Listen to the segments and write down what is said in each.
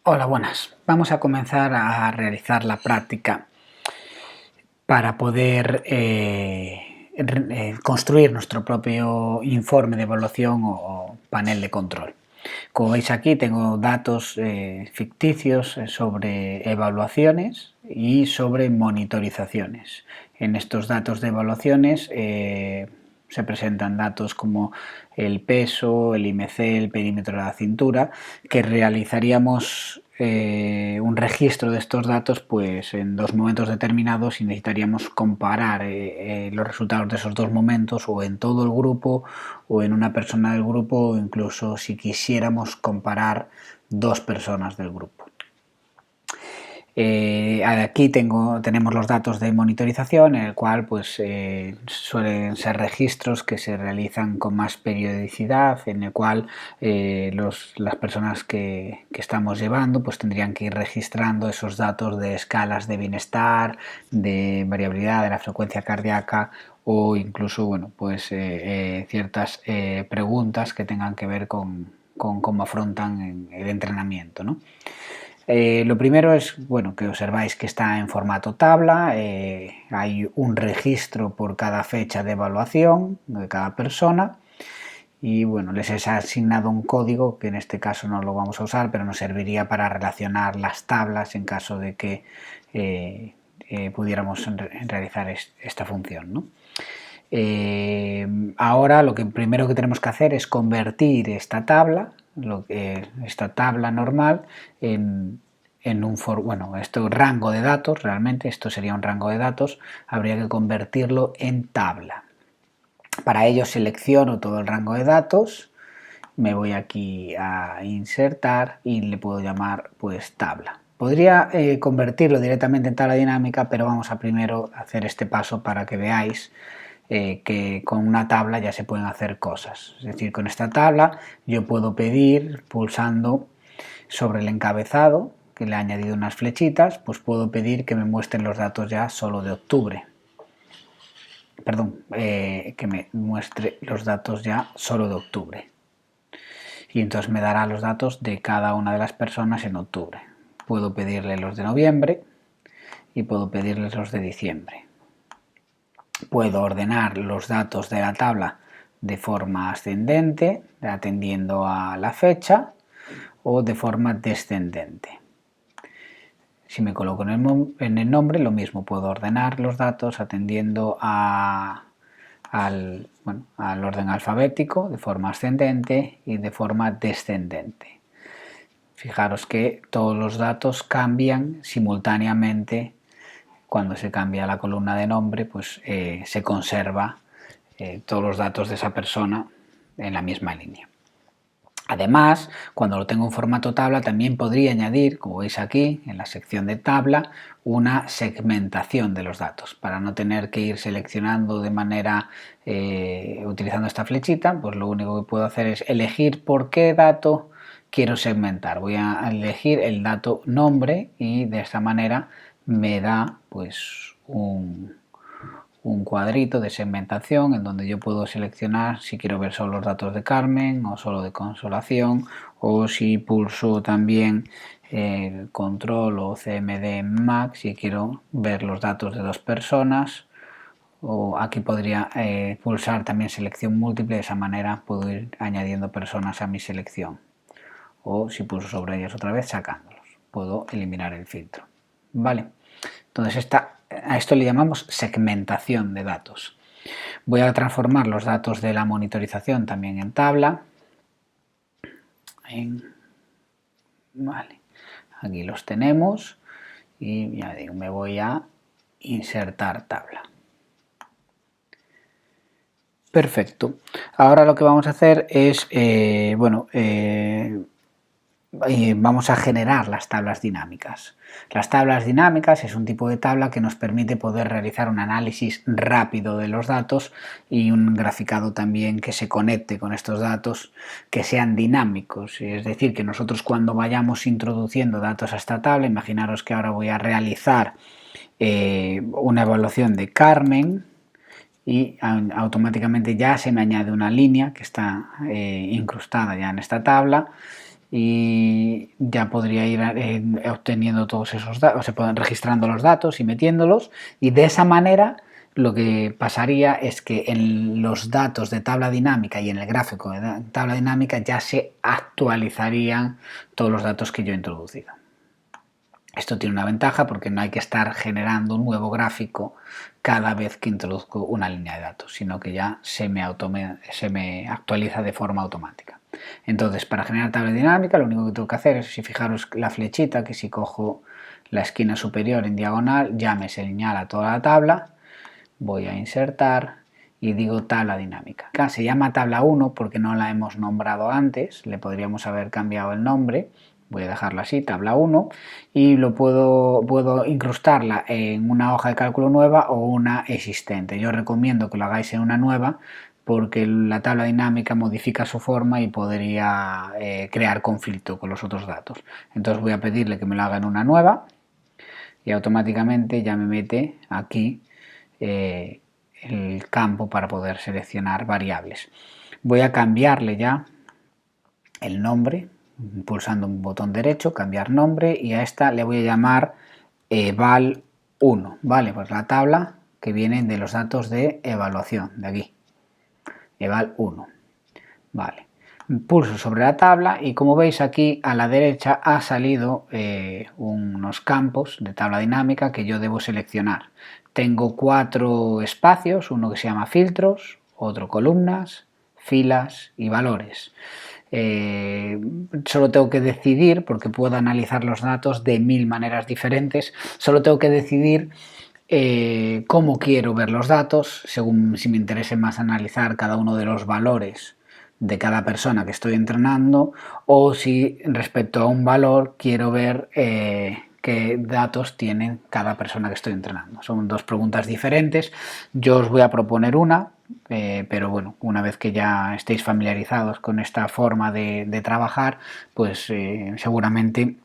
Hola, buenas. Vamos a comenzar a realizar la práctica para poder construir nuestro propio informe de evaluación o panel de control. Como veis aquí tengo datos ficticios sobre evaluaciones y sobre monitorizaciones. En estos datos de evaluaciones se presentan datos como el peso, el IMC, el perímetro de la cintura, que realizaríamos un registro de estos datos pues en dos momentos determinados y necesitaríamos comparar los resultados de esos dos momentos o en todo el grupo o en una persona del grupo o incluso si quisiéramos comparar dos personas del grupo. Aquí tenemos los datos de monitorización, en el cual pues, suelen ser registros que se realizan con más periodicidad, en el cual las personas que estamos llevando pues, tendrían que ir registrando esos datos de escalas de bienestar, de variabilidad de la frecuencia cardíaca o incluso bueno, pues, ciertas preguntas que tengan que ver con cómo afrontan el entrenamiento, ¿no? Lo primero es bueno, que observáis que está en formato tabla, hay un registro por cada fecha de evaluación de cada persona y bueno, les he asignado un código que en este caso no lo vamos a usar, pero nos serviría para relacionar las tablas en caso de que pudiéramos realizar esta función, ¿no? Ahora lo primero que tenemos que hacer es convertir esta tabla normal en un rango de datos. Realmente esto sería un rango de datos, habría que convertirlo en tabla. Para ello selecciono todo el rango de datos, me voy aquí a insertar y le puedo llamar pues tabla. Podría convertirlo directamente en tabla dinámica, pero vamos a primero hacer este paso para que veáis que con una tabla ya se pueden hacer cosas. Es decir, con esta tabla yo puedo pedir, pulsando sobre el encabezado, que le he añadido unas flechitas, pues puedo pedir que me muestren los datos ya solo de octubre. Perdón, que me muestre los datos ya solo de octubre. Y entonces me dará los datos de cada una de las personas en octubre. Puedo pedirle los de noviembre y puedo pedirles los de diciembre. Puedo ordenar los datos de la tabla de forma ascendente, atendiendo a la fecha, o de forma descendente. Si me coloco en el nombre, lo mismo, puedo ordenar los datos atendiendo al orden alfabético de forma ascendente y de forma descendente. Fijaros que todos los datos cambian simultáneamente. Cuando se cambia la columna de nombre, pues se conserva todos los datos de esa persona en la misma línea. Además, cuando lo tengo en formato tabla, también podría añadir, como veis aquí, en la sección de tabla, una segmentación de los datos. Para no tener que ir seleccionando de manera, utilizando esta flechita, pues lo único que puedo hacer es elegir por qué dato quiero segmentar. Voy a elegir el dato nombre y de esta manera me da pues un cuadrito de segmentación en donde yo puedo seleccionar si quiero ver solo los datos de Carmen o solo de Consolación, o si pulso también el control o CMD Max si quiero ver los datos de dos personas, o aquí podría pulsar también selección múltiple. De esa manera puedo ir añadiendo personas a mi selección, o si pulso sobre ellas otra vez sacándolos, puedo eliminar el filtro. Vale, entonces a esto le llamamos segmentación de datos. Voy a transformar los datos de la monitorización también en tabla. Vale, aquí los tenemos y ya digo, me voy a insertar tabla. Perfecto. Ahora lo que vamos a hacer es, vamos a generar las tablas dinámicas. Las tablas dinámicas es un tipo de tabla que nos permite poder realizar un análisis rápido de los datos y un graficado también que se conecte con estos datos, que sean dinámicos. Es decir, que nosotros cuando vayamos introduciendo datos a esta tabla, imaginaros que ahora voy a realizar una evaluación de Carmen, y automáticamente ya se me añade una línea que está incrustada ya en esta tabla, y ya podría ir obteniendo todos esos datos, o sea, registrando los datos y metiéndolos, y de esa manera lo que pasaría es que en los datos de tabla dinámica y en el gráfico de tabla dinámica ya se actualizarían todos los datos que yo he introducido. Esto tiene una ventaja porque no hay que estar generando un nuevo gráfico cada vez que introduzco una línea de datos, sino que ya se me actualiza de forma automática. Entonces, para generar tabla dinámica, lo único que tengo que hacer es, si fijaros la flechita, que si cojo la esquina superior en diagonal, ya me señala toda la tabla. Voy a insertar y digo tabla dinámica. Acá se llama tabla 1 porque no la hemos nombrado antes, le podríamos haber cambiado el nombre. Voy a dejarlo así, tabla 1, y puedo incrustarla en una hoja de cálculo nueva o una existente. Yo recomiendo que lo hagáis en una nueva porque la tabla dinámica modifica su forma y podría crear conflicto con los otros datos. Entonces voy a pedirle que me lo haga en una nueva y automáticamente ya me mete aquí el campo para poder seleccionar variables. Voy a cambiarle ya el nombre, pulsando un botón derecho, cambiar nombre, y a esta le voy a llamar eval1, ¿vale? Pues la tabla que viene de los datos de evaluación, de aquí, eval1, ¿vale? Pulso sobre la tabla y como veis aquí a la derecha ha salido unos campos de tabla dinámica que yo debo seleccionar. Tengo 4 espacios, uno que se llama filtros, otro columnas, filas y valores. Solo tengo que decidir, porque puedo analizar los datos de 1000 maneras diferentes, solo tengo que decidir cómo quiero ver los datos, según si me interesa más analizar cada uno de los valores de cada persona que estoy entrenando, o si respecto a un valor quiero ver qué datos tiene cada persona que estoy entrenando. Son dos preguntas diferentes. Yo os voy a proponer una, pero bueno, una vez que ya estéis familiarizados con esta forma de trabajar, pues seguramente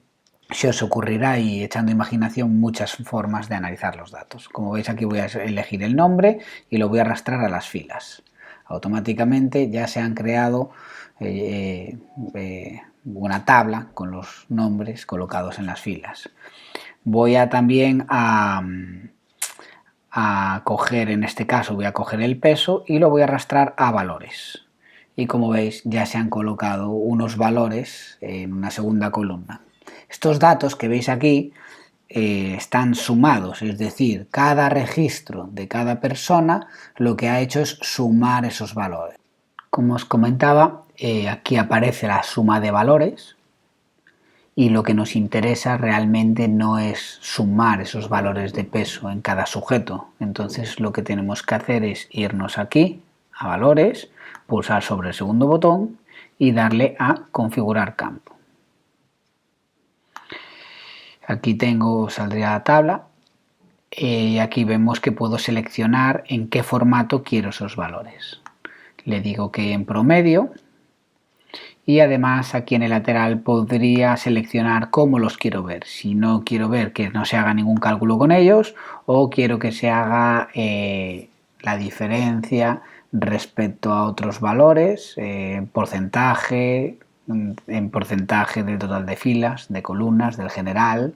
se os ocurrirá, y echando imaginación, muchas formas de analizar los datos. Como veis, aquí voy a elegir el nombre y lo voy a arrastrar a las filas. Automáticamente ya se han creado una tabla con los nombres colocados en las filas. Voy a también a coger, en este caso voy a coger el peso y lo voy a arrastrar a valores. Y como veis, ya se han colocado unos valores en una segunda columna. Estos datos que veis aquí están sumados, es decir, cada registro de cada persona lo que ha hecho es sumar esos valores. Como os comentaba, aquí aparece la suma de valores y lo que nos interesa realmente no es sumar esos valores de peso en cada sujeto. Entonces lo que tenemos que hacer es irnos aquí a valores, pulsar sobre el segundo botón y darle a configurar campo. Aquí saldría la tabla y aquí vemos que puedo seleccionar en qué formato quiero esos valores. Le digo que en promedio y además aquí en el lateral podría seleccionar cómo los quiero ver. Si no quiero ver que no se haga ningún cálculo con ellos, o quiero que se haga la diferencia respecto a otros valores, porcentaje, en porcentaje del total de filas, de columnas, del general,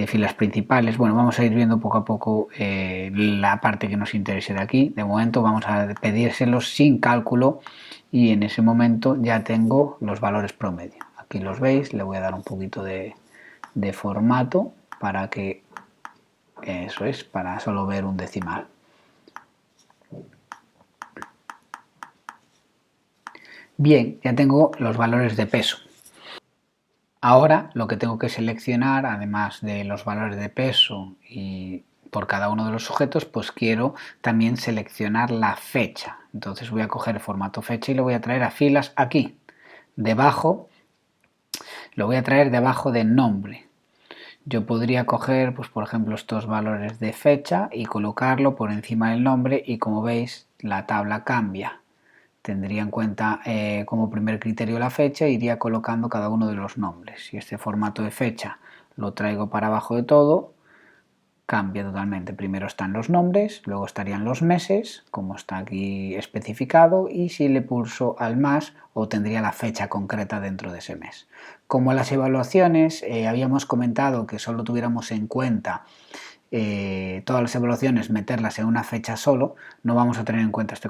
filas principales. Bueno, vamos a ir viendo poco a poco la parte que nos interese de aquí. De momento vamos a pedírselos sin cálculo y en ese momento ya tengo los valores promedio. Aquí los veis, le voy a dar un poquito de formato para que, eso es, para solo ver un decimal. Bien, ya tengo los valores de peso. Ahora lo que tengo que seleccionar, además de los valores de peso y por cada uno de los sujetos, pues quiero también seleccionar la fecha. Entonces voy a coger el formato fecha y lo voy a traer a filas aquí. Debajo, lo voy a traer debajo de nombre. Yo podría coger, pues por ejemplo, estos valores de fecha y colocarlo por encima del nombre, y como veis la tabla cambia. Tendría en cuenta como primer criterio la fecha e iría colocando cada uno de los nombres. Si este formato de fecha lo traigo para abajo de todo, cambia totalmente. Primero están los nombres, luego estarían los meses, como está aquí especificado, y si le pulso al más, obtendría la fecha concreta dentro de ese mes. Como las evaluaciones, habíamos comentado que solo tuviéramos en cuenta todas las evaluaciones, meterlas en una fecha solo, no vamos a tener en cuenta este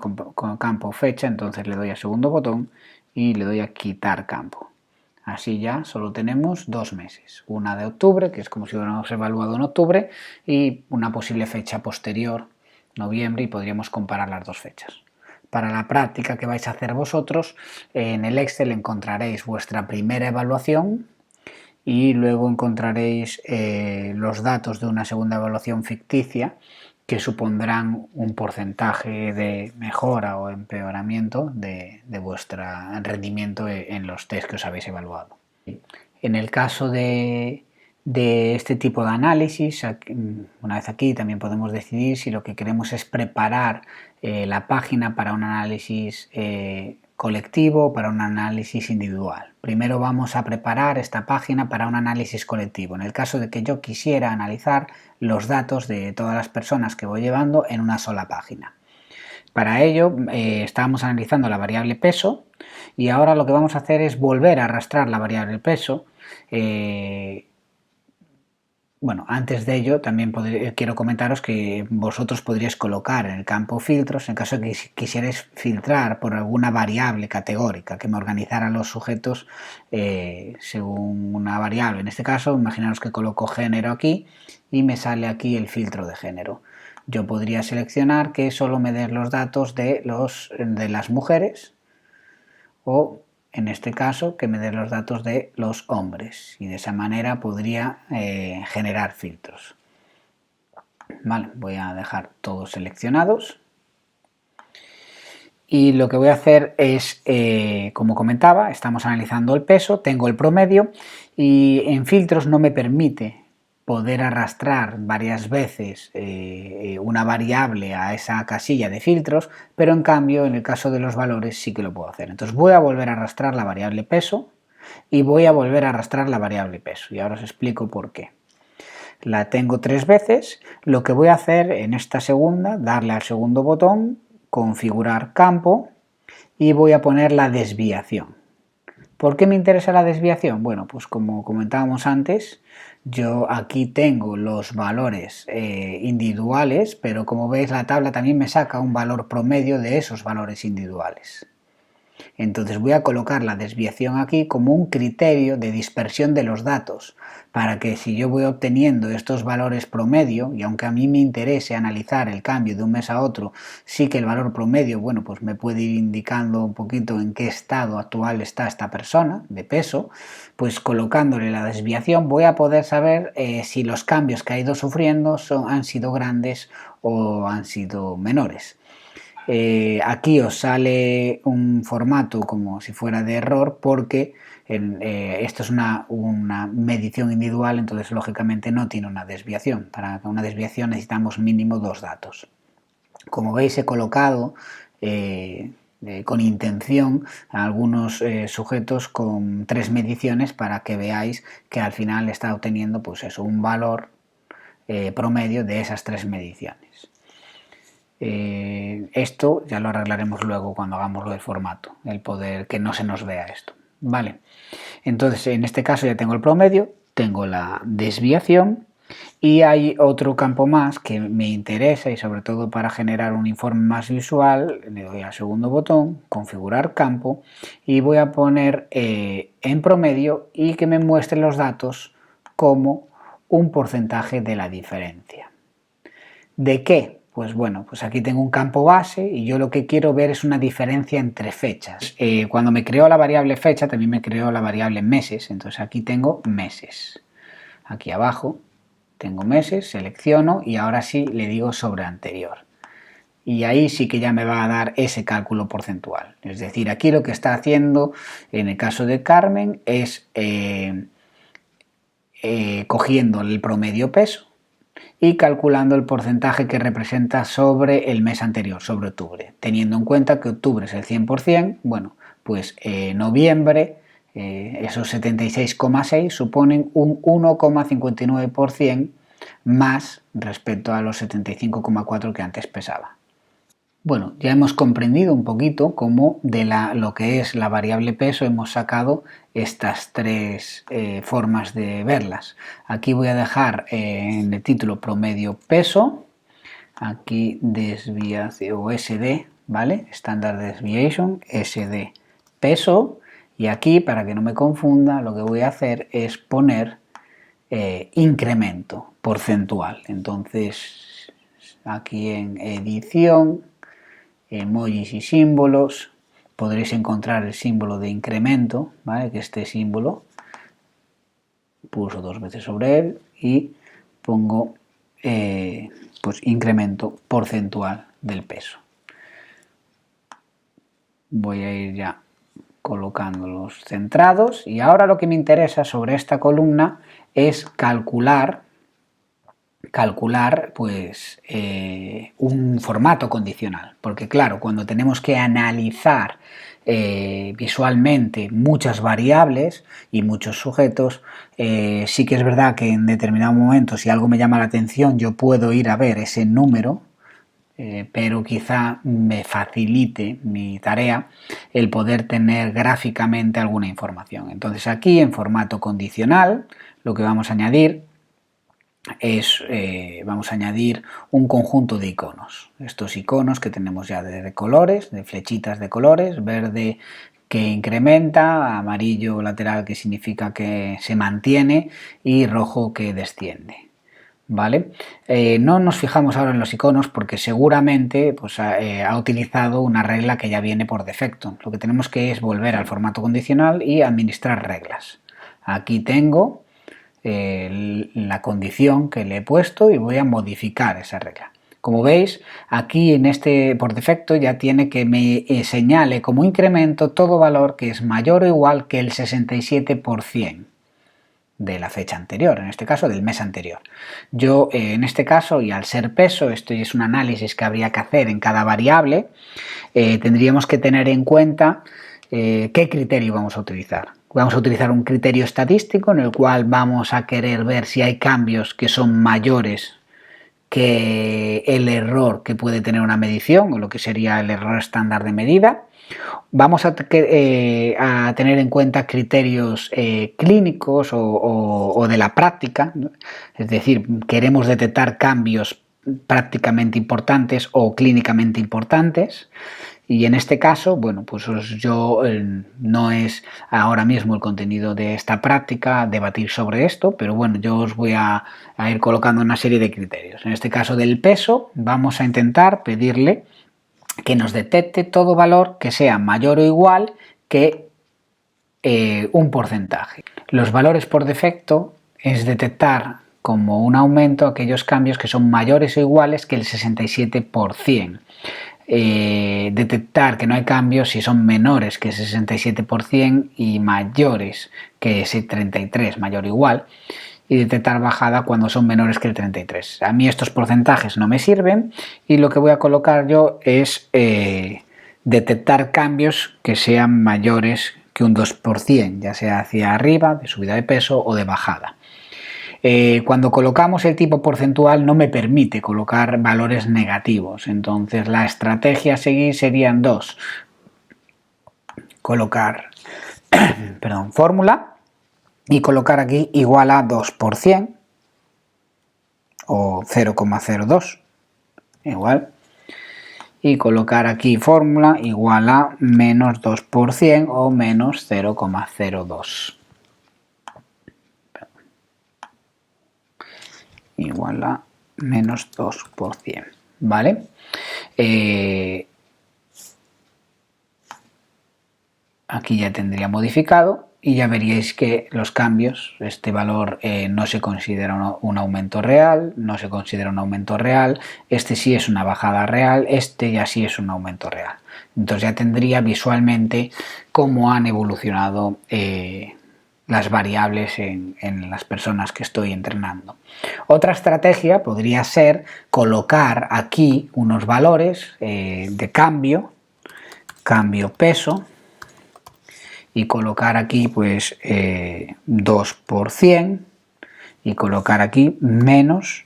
campo fecha, entonces le doy al segundo botón y le doy a quitar campo. Así ya solo tenemos 2 meses, una de octubre, que es como si hubiéramos evaluado en octubre, y una posible fecha posterior, noviembre, y podríamos comparar las dos fechas. Para la práctica que vais a hacer vosotros, en el Excel encontraréis vuestra primera evaluación y luego encontraréis los datos de una segunda evaluación ficticia que supondrán un porcentaje de mejora o empeoramiento de vuestro rendimiento en los test que os habéis evaluado. En el caso de este tipo de análisis, una vez aquí también podemos decidir si lo que queremos es preparar la página para un análisis colectivo o para un análisis individual. Primero vamos a preparar esta página para un análisis colectivo, en el caso de que yo quisiera analizar los datos de todas las personas que voy llevando en una sola página. Para ello estábamos analizando la variable peso y ahora lo que vamos a hacer es volver a arrastrar la variable peso. Bueno, antes de ello también quiero comentaros que vosotros podríais colocar en el campo filtros, en caso de que quisierais filtrar por alguna variable categórica que me organizara los sujetos según una variable. En este caso, imaginaros que coloco género aquí y me sale aquí el filtro de género. Yo podría seleccionar que solo me dé los datos de las mujeres o en este caso que me dé los datos de los hombres y de esa manera podría generar filtros. Vale, voy a dejar todos seleccionados y lo que voy a hacer es, como comentaba, estamos analizando el peso, tengo el promedio y en filtros no me permite poder arrastrar varias veces una variable a esa casilla de filtros, pero en cambio en el caso de los valores sí que lo puedo hacer. Entonces voy a volver a arrastrar la variable peso y voy a volver a arrastrar la variable peso y ahora os explico por qué. La tengo 3 veces, lo que voy a hacer en esta segunda, darle al segundo botón, configurar campo y voy a poner la desviación. ¿Por qué me interesa la desviación? Bueno, pues como comentábamos antes, yo aquí tengo los valores individuales, pero como veis la tabla también me saca un valor promedio de esos valores individuales. Entonces voy a colocar la desviación aquí como un criterio de dispersión de los datos, para que si yo voy obteniendo estos valores promedio, y aunque a mí me interese analizar el cambio de un mes a otro, sí que el valor promedio, bueno, pues me puede ir indicando un poquito en qué estado actual está esta persona de peso, pues colocándole la desviación voy a poder saber si los cambios que ha ido sufriendo han sido grandes o han sido menores. Aquí os sale un formato como si fuera de error porque esto es una medición individual, entonces lógicamente no tiene una desviación. Para una desviación necesitamos mínimo 2 datos. Como veis he colocado con intención a algunos sujetos con 3 mediciones para que veáis que al final está obteniendo pues eso, un valor promedio de esas 3 mediciones. Esto ya lo arreglaremos luego cuando hagamos lo del formato, el poder que no se nos vea esto. Vale, entonces en este caso ya tengo el promedio, tengo la desviación y hay otro campo más que me interesa y sobre todo para generar un informe más visual, le doy al segundo botón, configurar campo y voy a poner en promedio y que me muestre los datos como un porcentaje de la diferencia. ¿De qué? Pues bueno, pues aquí tengo un campo base y yo lo que quiero ver es una diferencia entre fechas. Cuando me creó la variable fecha también me creó la variable meses, entonces aquí tengo meses. Aquí abajo tengo meses, selecciono y ahora sí le digo sobre anterior. Y ahí sí que ya me va a dar ese cálculo porcentual. Es decir, aquí lo que está haciendo en el caso de Carmen es cogiendo el promedio peso y calculando el porcentaje que representa sobre el mes anterior, sobre octubre, teniendo en cuenta que octubre es el 100%, bueno, pues noviembre, esos 76,6 suponen un 1,59% más respecto a los 75,4 que antes pesaba. Bueno, ya hemos comprendido un poquito cómo de lo que es la variable peso hemos sacado estas tres formas de verlas. Aquí voy a dejar en el título promedio peso, aquí desviación o SD, ¿vale? Standard Deviation, SD, peso, y aquí, para que no me confunda, lo que voy a hacer es poner incremento porcentual. Entonces, aquí en edición, emojis y símbolos, podréis encontrar el símbolo de incremento, ¿vale? Que este símbolo pulso 2 veces sobre él y pongo pues incremento porcentual del peso. Voy a ir ya colocándolos centrados y ahora lo que me interesa sobre esta columna es calcular pues un formato condicional, porque claro, cuando tenemos que analizar visualmente muchas variables y muchos sujetos, sí que es verdad que en determinado momento, si algo me llama la atención, yo puedo ir a ver ese número, pero quizá me facilite mi tarea el poder tener gráficamente alguna información. Entonces aquí en formato condicional lo que vamos a añadir es, vamos a añadir un conjunto de iconos. Estos iconos que tenemos ya de colores, de flechitas de colores, verde que incrementa, amarillo lateral que significa que se mantiene y rojo que desciende. ¿Vale? No nos fijamos ahora en los iconos porque seguramente pues, ha utilizado una regla que ya viene por defecto. Lo que tenemos que es volver al formato condicional y administrar reglas. Aquí tengo la condición que le he puesto y voy a modificar esa regla. Como veis, aquí en este por defecto ya tiene que me señale como incremento todo valor que es mayor o igual que el 67% de la fecha anterior, en este caso del mes anterior. Yo en este caso, y al ser peso, esto es un análisis que habría que hacer en cada variable, tendríamos que tener en cuenta qué criterio vamos a utilizar. Vamos a utilizar un criterio estadístico en el cual vamos a querer ver si hay cambios que son mayores que el error que puede tener una medición, o lo que sería el error estándar de medida. Vamos a tener en cuenta criterios clínicos o de la práctica, ¿no? Es decir, queremos detectar cambios prácticamente importantes o clínicamente importantes. Y en este caso, bueno, pues yo no es ahora mismo el contenido de esta práctica debatir sobre esto, pero bueno, yo os voy a ir colocando una serie de criterios. En este caso del peso, vamos a intentar pedirle que nos detecte todo valor que sea mayor o igual que un porcentaje. Los valores por defecto es detectar como un aumento aquellos cambios que son mayores o iguales que el 67%. Detectar que no hay cambios si son menores que ese 67% y mayores que ese 33%, mayor o igual, y detectar bajada cuando son menores que el 33%. A mí estos porcentajes no me sirven y lo que voy a colocar yo es detectar cambios que sean mayores que un 2%, ya sea hacia arriba, de subida de peso o de bajada. Cuando colocamos el tipo porcentual no me permite colocar valores negativos, entonces la estrategia a seguir serían dos: colocar fórmula y colocar aquí igual a 2% o 0,02 igual, y colocar aquí fórmula igual a menos 2% o menos 0,02. Igual a menos 2%, ¿vale? Aquí ya tendría modificado y ya veríais que los cambios, este valor no se considera un aumento real, no se considera un aumento real, este sí es una bajada real, este ya sí es un aumento real. Entonces ya tendría visualmente cómo han evolucionado las variables en las personas que estoy entrenando. Otra estrategia podría ser colocar aquí unos valores de cambio peso, y colocar aquí pues 2% y colocar aquí menos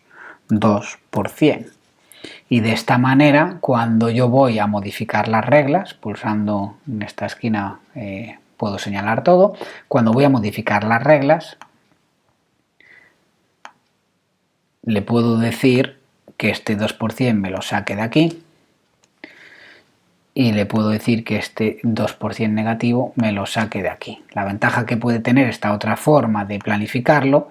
2%. Y de esta manera, cuando yo voy a modificar las reglas, pulsando en esta esquina puedo señalar todo, cuando voy a modificar las reglas, le puedo decir que este 2% me lo saque de aquí y le puedo decir que este 2% negativo me lo saque de aquí. La ventaja que puede tener esta otra forma de planificarlo,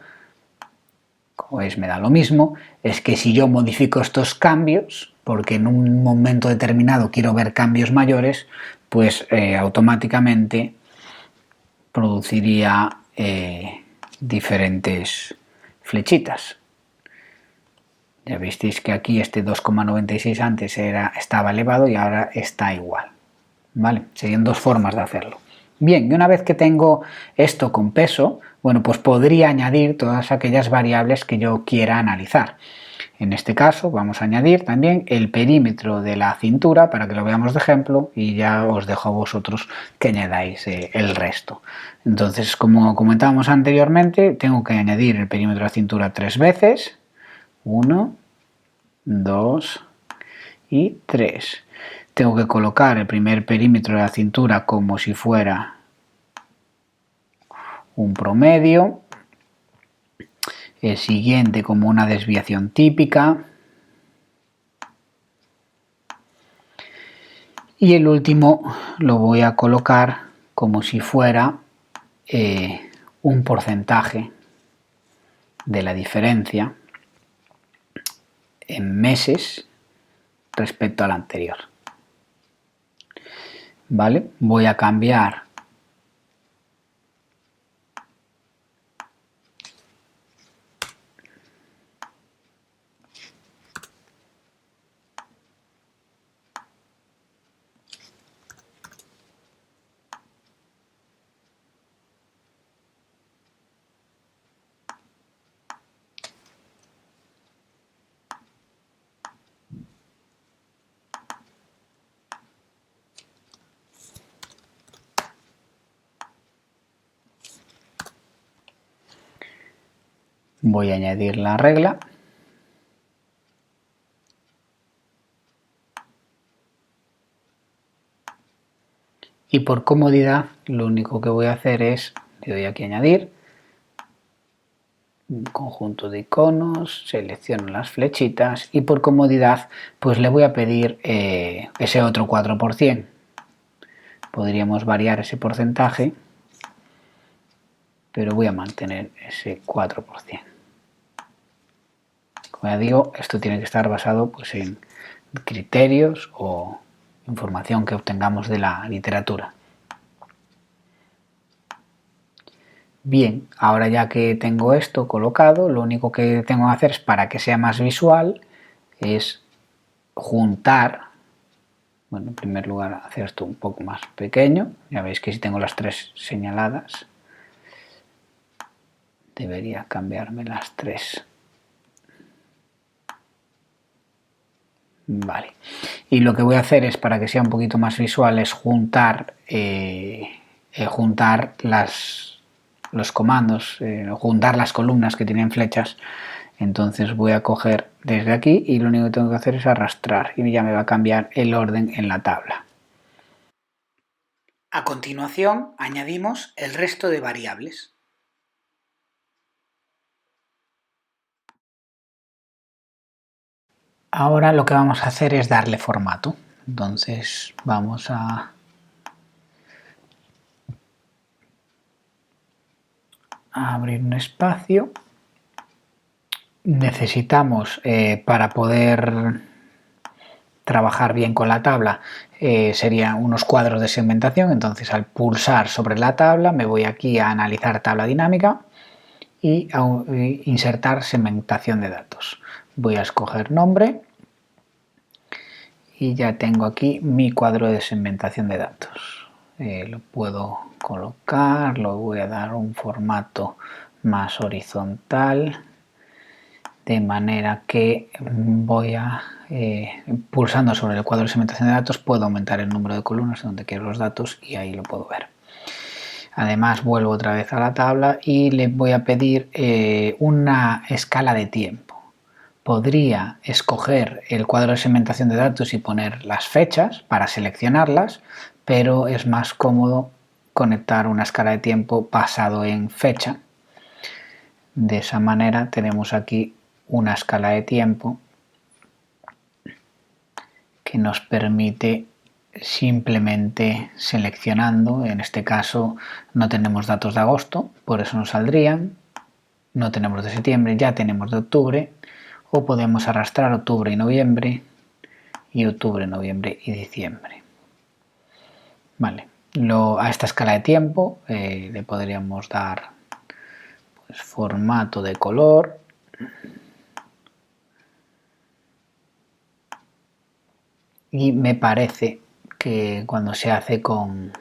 pues me da lo mismo, es que si yo modifico estos cambios, porque en un momento determinado quiero ver cambios mayores, pues automáticamente produciría diferentes flechitas. Ya visteis que aquí este 2,96 antes estaba elevado y ahora está igual. ¿Vale? Serían dos formas de hacerlo. Bien, y una vez que tengo esto con peso, bueno, pues podría añadir todas aquellas variables que yo quiera analizar. En este caso vamos a añadir también el perímetro de la cintura para que lo veamos de ejemplo y ya os dejo a vosotros que añadáis el resto. Entonces, como comentábamos anteriormente, tengo que añadir el perímetro de la cintura 3 veces. 1, 2 y 3. Tengo que colocar el primer perímetro de la cintura como si fuera un promedio, el siguiente como una desviación típica y el último lo voy a colocar como si fuera un porcentaje de la diferencia en meses respecto al anterior. ¿Vale? Voy a cambiar voy a añadir la regla y por comodidad lo único que voy a hacer es, le doy aquí a añadir, un conjunto de iconos, selecciono las flechitas y por comodidad pues le voy a pedir ese otro 4%. Podríamos variar ese porcentaje, pero voy a mantener ese 4%. Como ya digo, esto tiene que estar basado pues, en criterios o información que obtengamos de la literatura. Bien, ahora ya que tengo esto colocado, lo único que tengo que hacer es, para que sea más visual, es juntar, bueno, en primer lugar hacer esto un poco más pequeño, ya veis que si tengo las tres señaladas, debería cambiarme las tres. Vale, y lo que voy a hacer es, para que sea un poquito más visual, es juntar los comandos, juntar las columnas que tienen flechas. Entonces voy a coger desde aquí y lo único que tengo que hacer es arrastrar y ya me va a cambiar el orden en la tabla. A continuación añadimos el resto de variables. Ahora lo que vamos a hacer es darle formato. Entonces vamos a abrir un espacio. Necesitamos, para poder trabajar bien con la tabla, serían unos cuadros de segmentación. Entonces, al pulsar sobre la tabla me voy aquí a analizar tabla dinámica y a insertar segmentación de datos. Voy a escoger nombre y ya tengo aquí mi cuadro de segmentación de datos. Lo puedo colocar, lo voy a dar un formato más horizontal, de manera que voy a, pulsando sobre el cuadro de segmentación de datos, puedo aumentar el número de columnas donde quiero los datos y ahí lo puedo ver. Además, vuelvo otra vez a la tabla y le voy a pedir una escala de tiempo. podría escoger el cuadro de segmentación de datos y poner las fechas para seleccionarlas, pero es más cómodo conectar una escala de tiempo basado en fecha. De esa manera tenemos aquí una escala de tiempo que nos permite simplemente seleccionando, en este caso no tenemos datos de agosto, por eso nos saldrían, no tenemos de septiembre, ya tenemos de octubre, o podemos arrastrar octubre y noviembre, y octubre, noviembre y diciembre. Vale, a esta escala de tiempo le podríamos dar pues, formato de color, y me parece que cuando se hace con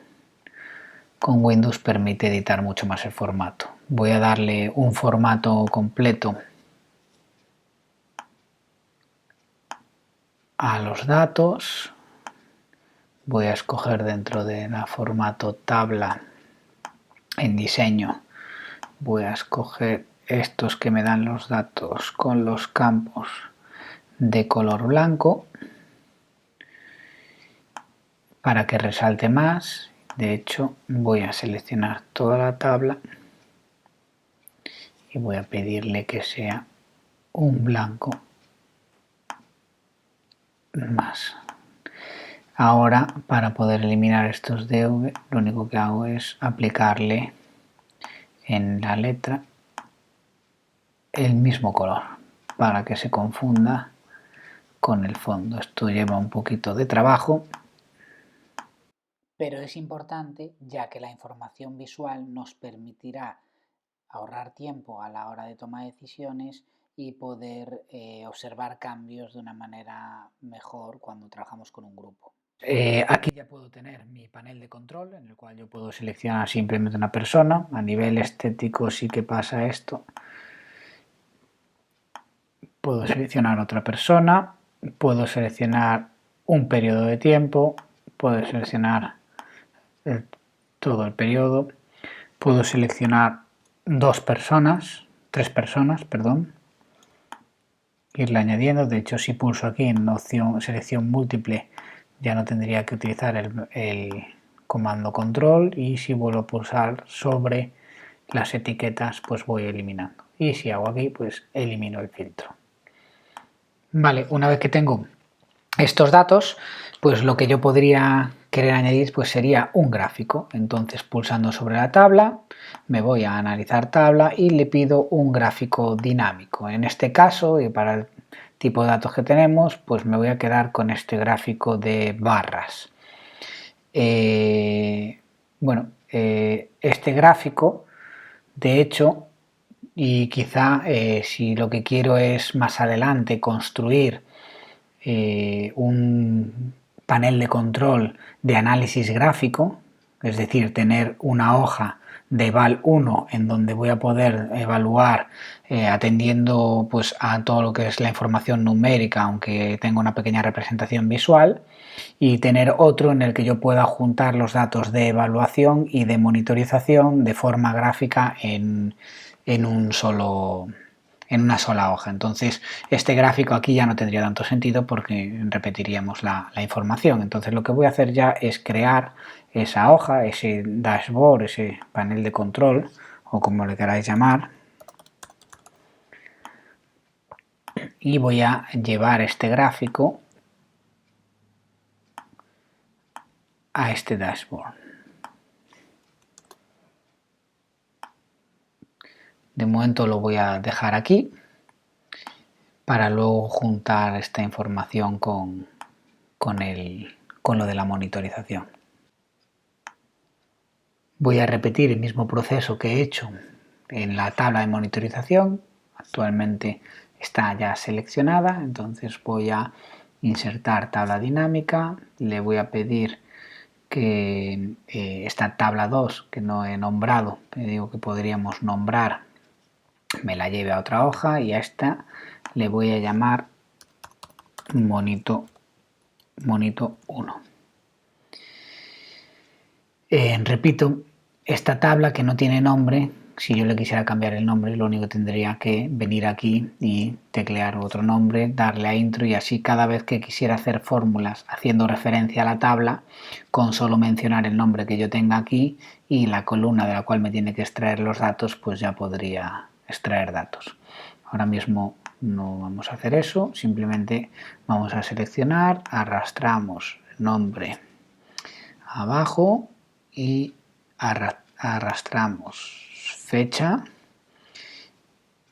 Windows permite editar mucho más el formato. Voy a darle un formato completo a los datos. Voy a escoger dentro del formato tabla en diseño. Voy a escoger estos que me dan los datos con los campos de color blanco para que resalte más. De hecho, voy a seleccionar toda la tabla y voy a pedirle que sea un blanco más. Ahora, para poder eliminar estos DV, lo único que hago es aplicarle en la letra el mismo color para que se confunda con el fondo. Esto lleva un poquito de trabajo, pero es importante ya que la información visual nos permitirá ahorrar tiempo a la hora de tomar decisiones y poder observar cambios de una manera mejor cuando trabajamos con un grupo. Aquí ya puedo tener mi panel de control en el cual yo puedo seleccionar simplemente una persona. A nivel estético sí que pasa esto. Puedo seleccionar otra persona, puedo seleccionar un periodo de tiempo, puedo seleccionar todo el periodo, puedo seleccionar tres personas, perdón, irle añadiendo. De hecho, si pulso aquí en opción selección múltiple ya no tendría que utilizar el comando control, y si vuelvo a pulsar sobre las etiquetas pues voy eliminando, y si hago aquí pues elimino el filtro. Vale, una vez que tengo estos datos, pues lo que yo podría querer añadir pues sería un gráfico. Entonces, pulsando sobre la tabla me voy a analizar tabla y le pido un gráfico dinámico. En este caso, y para el tipo de datos que tenemos, pues me voy a quedar con este gráfico de barras. Este gráfico, de hecho, y quizá si lo que quiero es más adelante construir un panel de control de análisis gráfico, es decir, tener una hoja de eval 1 en donde voy a poder evaluar atendiendo pues, a todo lo que es la información numérica, aunque tenga una pequeña representación visual, y tener otro en el que yo pueda juntar los datos de evaluación y de monitorización de forma gráfica en una sola hoja. Entonces, este gráfico aquí ya no tendría tanto sentido porque repetiríamos la información. Entonces, lo que voy a hacer ya es crear esa hoja, ese dashboard, ese panel de control, o como le queráis llamar, y voy a llevar este gráfico a este dashboard. De momento lo voy a dejar aquí para luego juntar esta información con lo de la monitorización. Voy a repetir el mismo proceso que he hecho en la tabla de monitorización. Actualmente está ya seleccionada, entonces voy a insertar tabla dinámica, le voy a pedir que esta tabla 2 que no he nombrado, que digo que podríamos nombrar, me la lleve a otra hoja, y a esta le voy a llamar monito 1. Repito, esta tabla que no tiene nombre si yo le quisiera cambiar el nombre, lo único que tendría que venir aquí y teclear otro nombre, darle a intro, y así cada vez que quisiera hacer fórmulas haciendo referencia a la tabla, con solo mencionar el nombre que yo tenga aquí y la columna de la cual me tiene que extraer los datos, pues ya podría extraer datos. Ahora mismo no vamos a hacer eso, simplemente vamos a seleccionar, arrastramos nombre abajo y arrastramos fecha.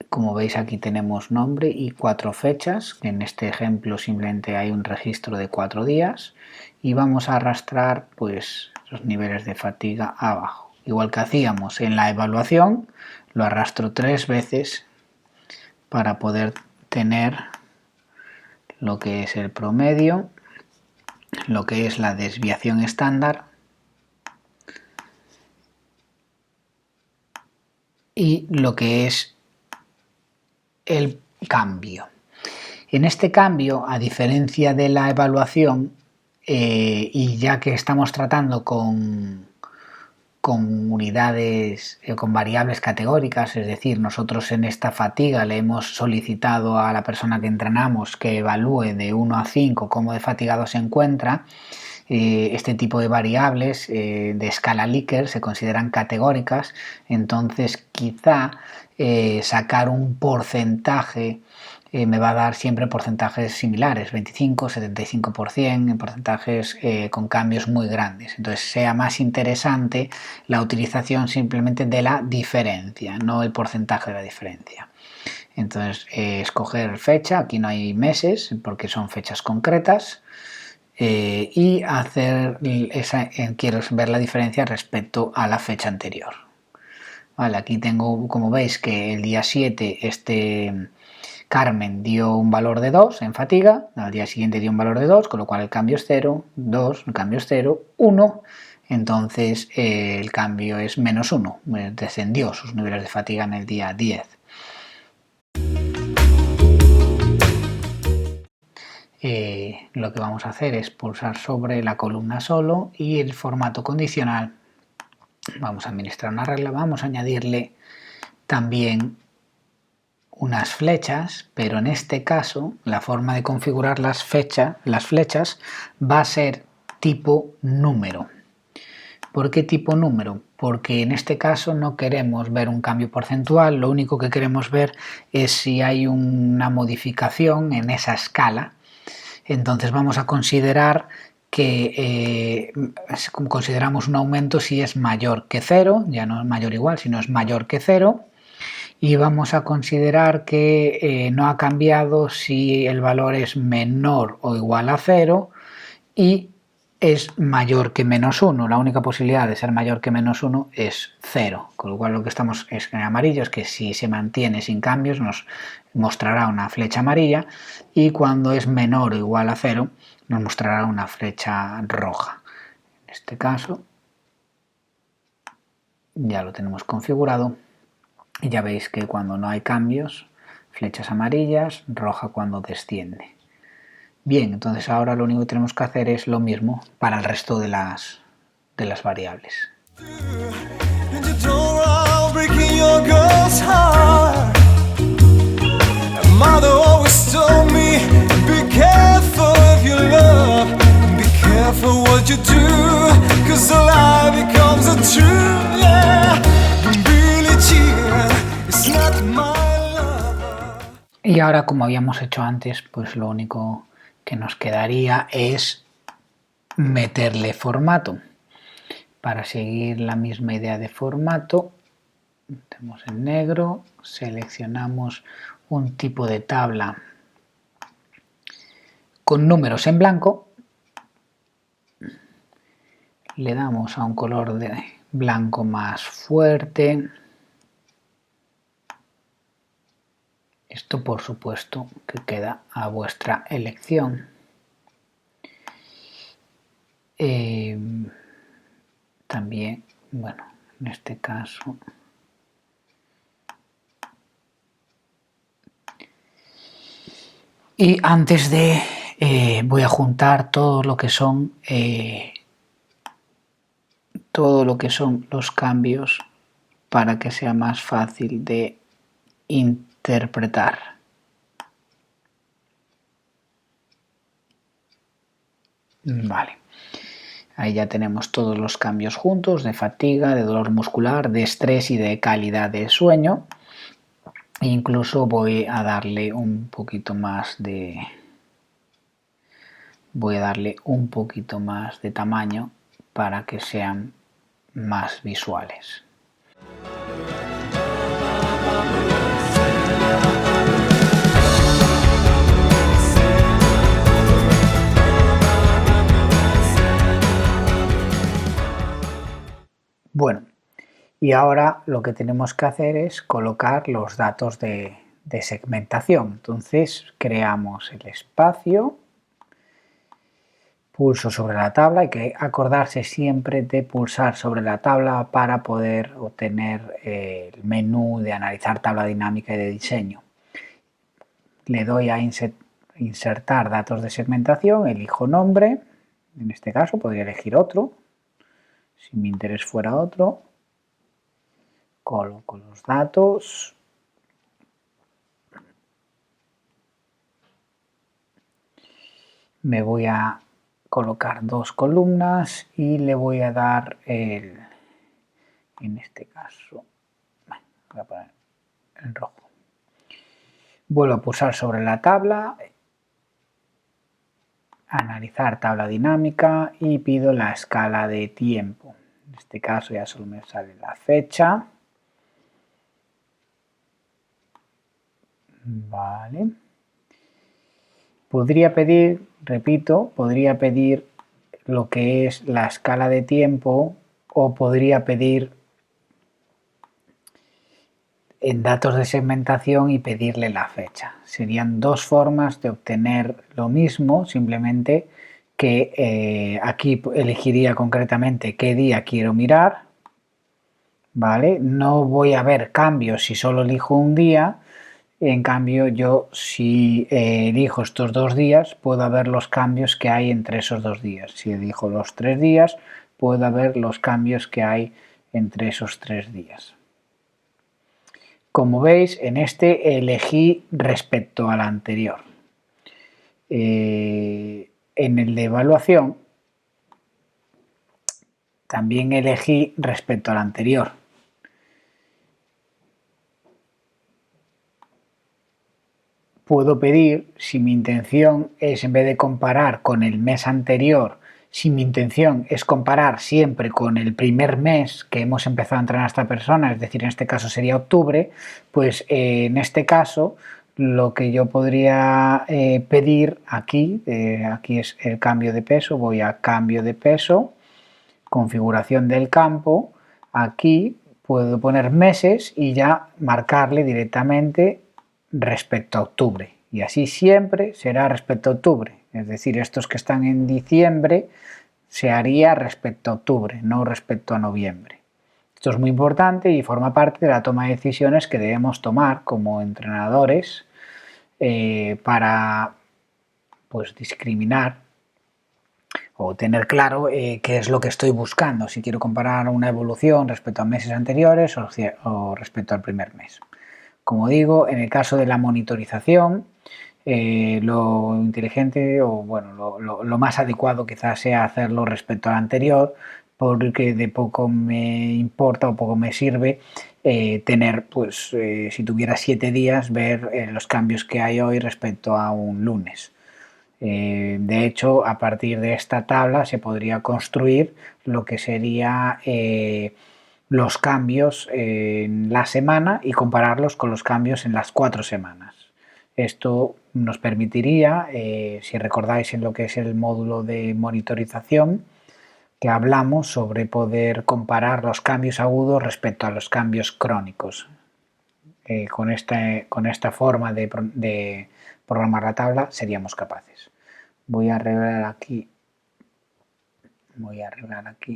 Como veis, aquí tenemos nombre y 4 fechas, que en este ejemplo simplemente hay un registro de 4 días, y vamos a arrastrar pues los niveles de fatiga abajo. Igual que hacíamos en la evaluación, lo arrastro 3 veces para poder tener lo que es el promedio, lo que es la desviación estándar y lo que es el cambio. En este cambio, a diferencia de la evaluación, y ya que estamos tratando con unidades, con variables categóricas, es decir, nosotros en esta fatiga le hemos solicitado a la persona que entrenamos que evalúe de 1 a 5 cómo de fatigado se encuentra. Este tipo de variables de escala Likert se consideran categóricas, entonces quizá sacar un porcentaje me va a dar siempre porcentajes similares, 25, 75%, en porcentajes con cambios muy grandes. Entonces sea más interesante la utilización simplemente de la diferencia, no el porcentaje de la diferencia. Entonces escoger fecha, aquí no hay meses porque son fechas concretas, y hacer quiero ver la diferencia respecto a la fecha anterior. Vale, aquí tengo, como veis, que el día 7 Carmen dio un valor de 2 en fatiga, al día siguiente dio un valor de 2, con lo cual el cambio es 0, 2, el cambio es 0, 1, entonces el cambio es menos 1, descendió sus niveles de fatiga en el día 10. Lo que vamos a hacer es pulsar sobre la columna solo y el formato condicional. Vamos a administrar una regla, vamos a añadirle también unas flechas, pero en este caso la forma de configurar las flechas va a ser tipo número. ¿Por qué tipo número? Porque en este caso no queremos ver un cambio porcentual, lo único que queremos ver es si hay una modificación en esa escala. Entonces vamos a considerar que consideramos un aumento si es mayor que 0, ya no es mayor o igual, sino es mayor que 0, y vamos a considerar que no ha cambiado si el valor es menor o igual a 0 y es mayor que menos 1. La única posibilidad de ser mayor que menos 1 es 0, con lo cual lo que estamos es en amarillo es que si se mantiene sin cambios nos mostrará una flecha amarilla, y cuando es menor o igual a 0 nos mostrará una flecha roja. En este caso ya lo tenemos configurado y ya veis que cuando no hay cambios, flechas amarillas, roja cuando desciende. Bien, entonces ahora lo único que tenemos que hacer es lo mismo para el resto de las variables. Y ahora, como habíamos hecho antes, pues lo único que nos quedaría es meterle formato. Para seguir la misma idea de formato, metemos en negro, seleccionamos un tipo de tabla con números en blanco, le damos a un color de blanco más fuerte. Esto, por supuesto, que queda a vuestra elección. También, bueno, en este caso y antes de voy a juntar todo lo que son los cambios para que sea más fácil de interpretar. Vale, ahí ya tenemos todos los cambios juntos, de fatiga, de dolor muscular, de estrés y de calidad de sueño. Incluso voy a darle un poquito más de tamaño para que sean más visuales. Bueno, y ahora lo que tenemos que hacer es colocar los datos de segmentación. Entonces creamos el espacio, pulso sobre la tabla, hay que acordarse siempre de pulsar sobre la tabla para poder obtener el menú de analizar tabla dinámica y de diseño. Le doy a insertar datos de segmentación, elijo nombre, en este caso podría elegir otro, si mi interés fuera otro, coloco los datos, me voy a colocar dos columnas y le voy a dar en este caso, voy a poner en rojo. Vuelvo a pulsar sobre la tabla, analizar tabla dinámica y pido la escala de tiempo. En este caso ya solo me sale la fecha. Vale. Podría pedir, repito, podría pedir lo que es la escala de tiempo o podría pedir en datos de segmentación y pedirle la fecha. Serían dos formas de obtener lo mismo, simplemente que aquí elegiría concretamente qué día quiero mirar, ¿vale? No voy a ver cambios si solo elijo un día, en cambio yo si elijo estos 2 días puedo ver los cambios que hay entre esos 2 días. Si elijo los 3 días puedo ver los cambios que hay entre esos 3 días. Como veis, en este elegí respecto al anterior. En el de evaluación también elegí respecto al anterior. Puedo pedir, si mi intención es, en vez de comparar con el mes anterior, si mi intención es comparar siempre con el primer mes que hemos empezado a entrenar a esta persona, es decir, en este caso sería octubre, pues en este caso lo que yo podría pedir aquí, aquí es el cambio de peso, voy a cambio de peso, configuración del campo, aquí puedo poner meses y ya marcarle directamente respecto a octubre, y así siempre será respecto a octubre, es decir, estos que están en diciembre se haría respecto a octubre, no respecto a noviembre. Esto es muy importante y forma parte de la toma de decisiones que debemos tomar como entrenadores para pues discriminar o tener claro qué es lo que estoy buscando, si quiero comparar una evolución respecto a meses anteriores o respecto al primer mes. Como digo, en el caso de la monitorización, lo inteligente o bueno, lo más adecuado quizás sea hacerlo respecto al anterior, porque de poco me importa o poco me sirve tener, pues si tuviera 7 días, ver los cambios que hay hoy respecto a un lunes. De hecho, a partir de esta tabla se podría construir lo que sería los cambios en la semana y compararlos con los cambios en las 4 semanas. Esto nos permitiría, si recordáis en lo que es el módulo de monitorización, que hablamos sobre poder comparar los cambios agudos respecto a los cambios crónicos. Con esta forma de programar la tabla seríamos capaces. Voy a arreglar aquí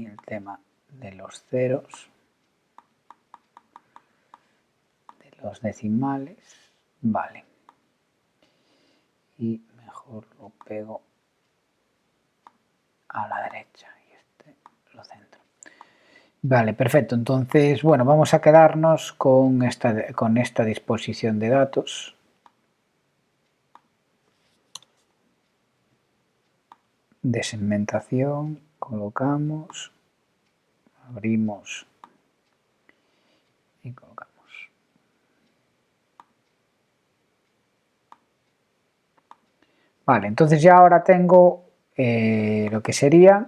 el tema de los ceros, de los decimales, vale, y mejor lo pego a la derecha y este lo centro. Vale, perfecto. Entonces, bueno, vamos a quedarnos con esta disposición de datos. De segmentación, colocamos, abrimos y colocamos. Vale, entonces ya ahora tengo lo que sería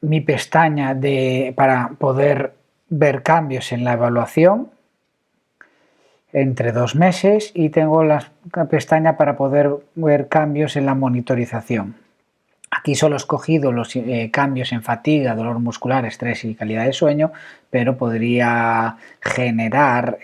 mi pestaña para poder ver cambios en la evaluación entre 2 meses y tengo la pestaña para poder ver cambios en la monitorización. Aquí solo he escogido los cambios en fatiga, dolor muscular, estrés y calidad de sueño, pero podría generar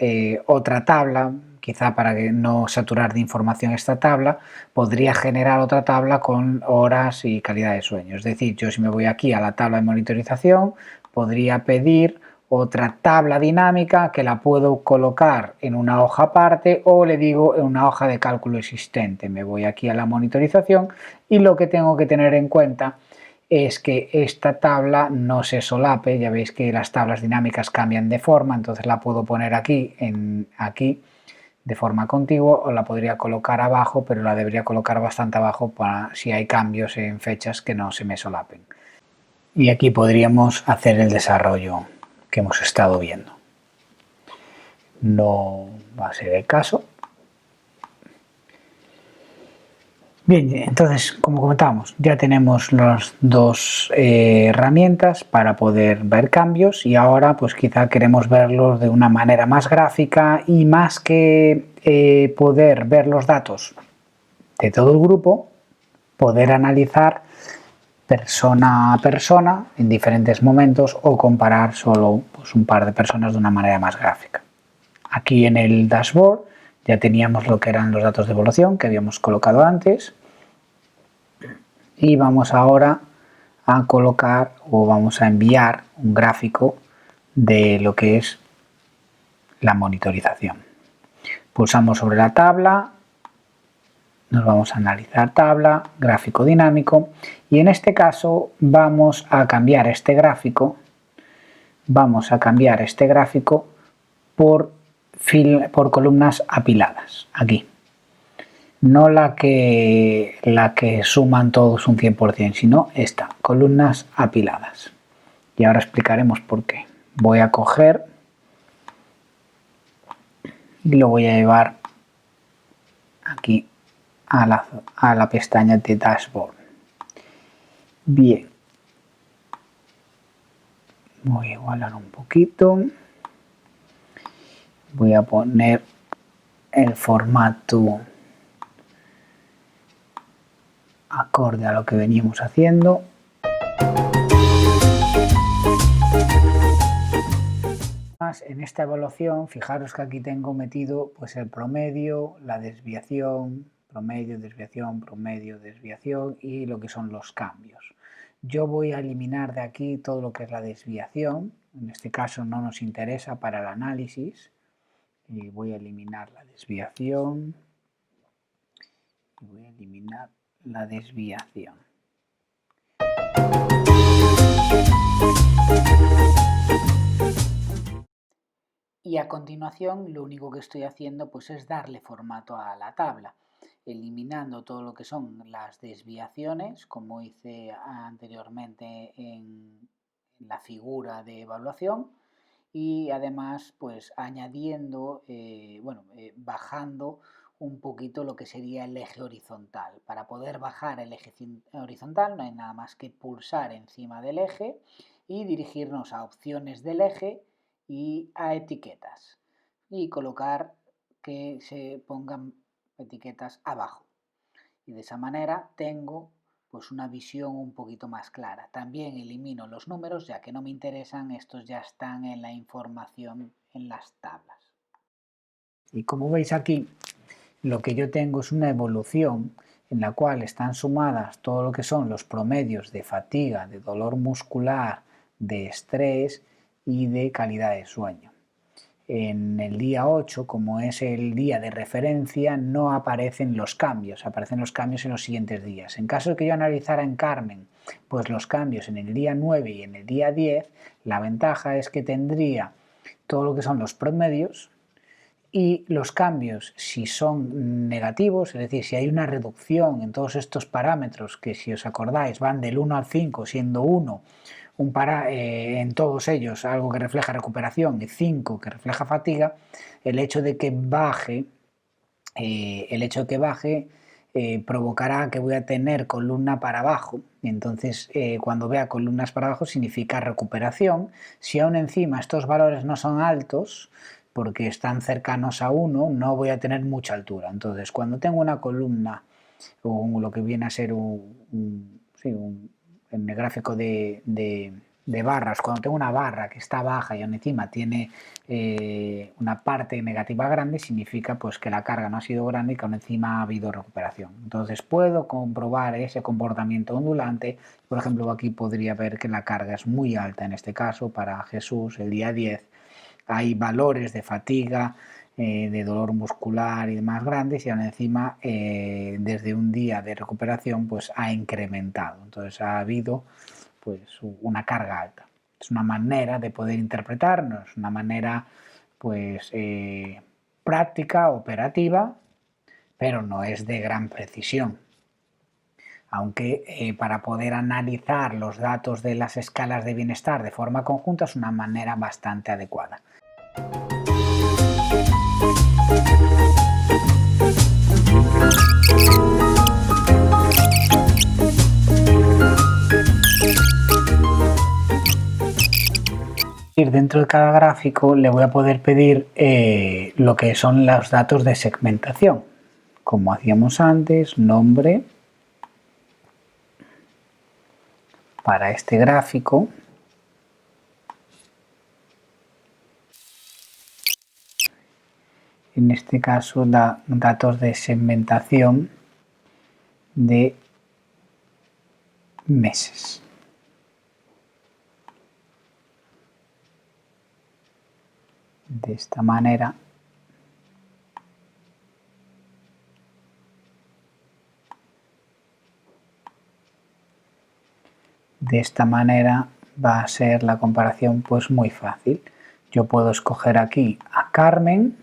otra tabla, quizá para no saturar de información esta tabla, podría generar otra tabla con horas y calidad de sueño. Es decir, yo si me voy aquí a la tabla de monitorización, podría pedir otra tabla dinámica que la puedo colocar en una hoja aparte o le digo en una hoja de cálculo existente. Me voy aquí a la monitorización y lo que tengo que tener en cuenta es que esta tabla no se solape. Ya veis que las tablas dinámicas cambian de forma, entonces la puedo poner aquí de forma contigua o la podría colocar abajo, pero la debería colocar bastante abajo para si hay cambios en fechas que no se me solapen. Y aquí podríamos hacer el desarrollo que hemos estado viendo. No va a ser el caso. Bien, entonces, como comentábamos, ya tenemos las dos herramientas para poder ver cambios y ahora pues quizá queremos verlos de una manera más gráfica y más que poder ver los datos de todo el grupo, poder analizar persona a persona en diferentes momentos o comparar solo pues, un par de personas de una manera más gráfica. Aquí en el dashboard ya teníamos lo que eran los datos de evaluación que habíamos colocado antes y vamos ahora a colocar o vamos a enviar un gráfico de lo que es la monitorización. Pulsamos sobre la tabla, nos vamos a analizar tabla, gráfico dinámico y en este caso vamos a cambiar este gráfico por columnas apiladas, aquí. No la que suman todos un 100%, sino esta, columnas apiladas. Y ahora explicaremos por qué. Voy a coger y lo voy a llevar aquí a la pestaña de dashboard. Bien. Voy a igualar un poquito. Voy a poner el formato acorde a lo que veníamos haciendo. En esta evaluación, fijaros que aquí tengo metido pues el promedio, la desviación, promedio, desviación y lo que son los cambios. Yo voy a eliminar de aquí todo lo que es la desviación, en este caso no nos interesa para el análisis, y voy a eliminar la desviación y voy a eliminar la desviación. Y a continuación lo único que estoy haciendo pues es darle formato a la tabla, eliminando todo lo que son las desviaciones, como hice anteriormente en la figura de evaluación, y además pues añadiendo, bajando un poquito lo que sería el eje horizontal. Para poder bajar el eje horizontal no hay nada más que pulsar encima del eje y dirigirnos a opciones del eje y a etiquetas y colocar que se pongan etiquetas abajo y de esa manera tengo pues una visión un poquito más clara. También elimino los números ya que no me interesan, estos ya están en la información en las tablas. Y como veis aquí, lo que yo tengo es una evolución en la cual están sumadas todo lo que son los promedios de fatiga, de dolor muscular, de estrés y de calidad de sueño. en el día 8, como es el día de referencia, no aparecen los cambios, aparecen los cambios en los siguientes días. En caso de que yo analizara en Carmen, pues los cambios en el día 9 y en el día 10, la ventaja es que tendría todo lo que son los promedios y los cambios, si son negativos, es decir, si hay una reducción en todos estos parámetros que, si os acordáis, van del 1 al 5, siendo 1 en todos ellos algo que refleja recuperación y 5 que refleja fatiga, el hecho de que baje, provocará que voy a tener columna para abajo, y entonces cuando vea columnas para abajo significa recuperación. Si aún encima estos valores no son altos, porque están cercanos a 1, no voy a tener mucha altura. Entonces, cuando tengo una columna, o lo que viene a ser en el gráfico de barras, cuando tengo una barra que está baja y aún encima tiene una parte negativa grande, significa pues que la carga no ha sido grande y que aún encima ha habido recuperación. Entonces puedo comprobar ese comportamiento ondulante. Por ejemplo, aquí podría ver que la carga es muy alta, en este caso para Jesús el día 10 hay valores de fatiga, de dolor muscular y demás grandes, y aún encima desde un día de recuperación pues ha incrementado. Entonces ha habido pues una carga alta. Es una manera de poder interpretarnos, una manera pues práctica, operativa, pero no es de gran precisión. Aunque para poder analizar los datos de las escalas de bienestar de forma conjunta es una manera bastante adecuada. Dentro de cada gráfico le voy a poder pedir lo que son los datos de segmentación, como hacíamos antes, nombre para este gráfico. En este caso da datos de segmentación de meses. De esta manera va a ser la comparación pues muy fácil. Yo puedo escoger aquí a Carmen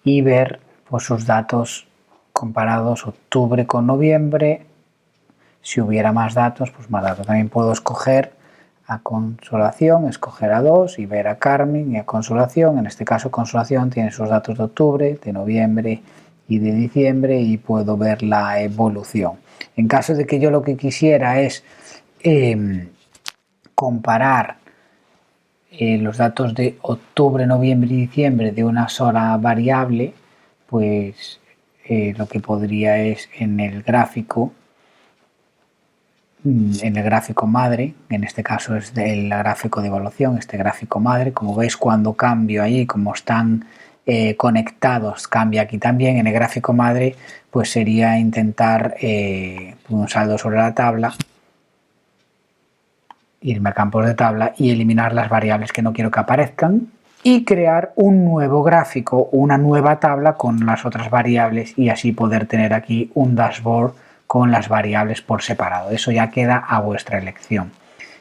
y ver pues sus datos comparados octubre con noviembre. Si hubiera más datos, pues más datos. También puedo escoger a Consolación, escoger a 2 y ver a Carmen y a Consolación. En este caso Consolación tiene sus datos de octubre, de noviembre y de diciembre y puedo ver la evolución. En caso de que yo lo que quisiera es comparar los datos de octubre, noviembre y diciembre de una sola variable, pues lo que podría es en el gráfico madre, en este caso es el gráfico de evaluación, este gráfico madre, como veis cuando cambio ahí, como están conectados, cambia aquí también. En el gráfico madre pues sería intentar un saldo sobre la tabla, irme a campos de tabla y eliminar las variables que no quiero que aparezcan y crear un nuevo gráfico, una nueva tabla con las otras variables y así poder tener aquí un dashboard con las variables por separado. Eso ya queda a vuestra elección.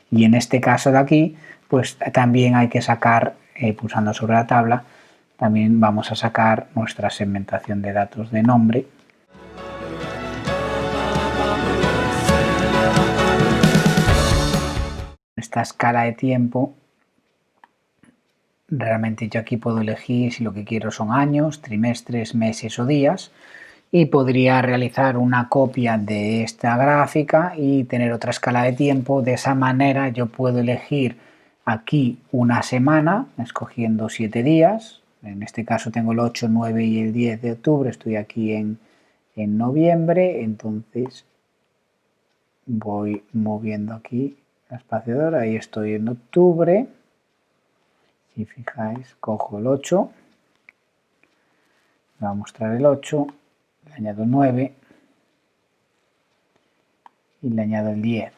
Y en este caso de aquí, pues también hay que sacar, pulsando sobre la tabla, también vamos a sacar nuestra segmentación de datos de nombre. Esta escala de tiempo, realmente yo aquí puedo elegir si lo que quiero son años, trimestres, meses o días, y podría realizar una copia de esta gráfica y tener otra escala de tiempo. De esa manera yo puedo elegir aquí una semana, escogiendo 7 días. En este caso tengo el 8, 9 y el 10 de octubre, estoy aquí en noviembre, entonces voy moviendo aquí el espaciador, ahí estoy en octubre. Si fijáis, cojo el 8, me va a mostrar el 8, le añado el 9 y le añado el 10.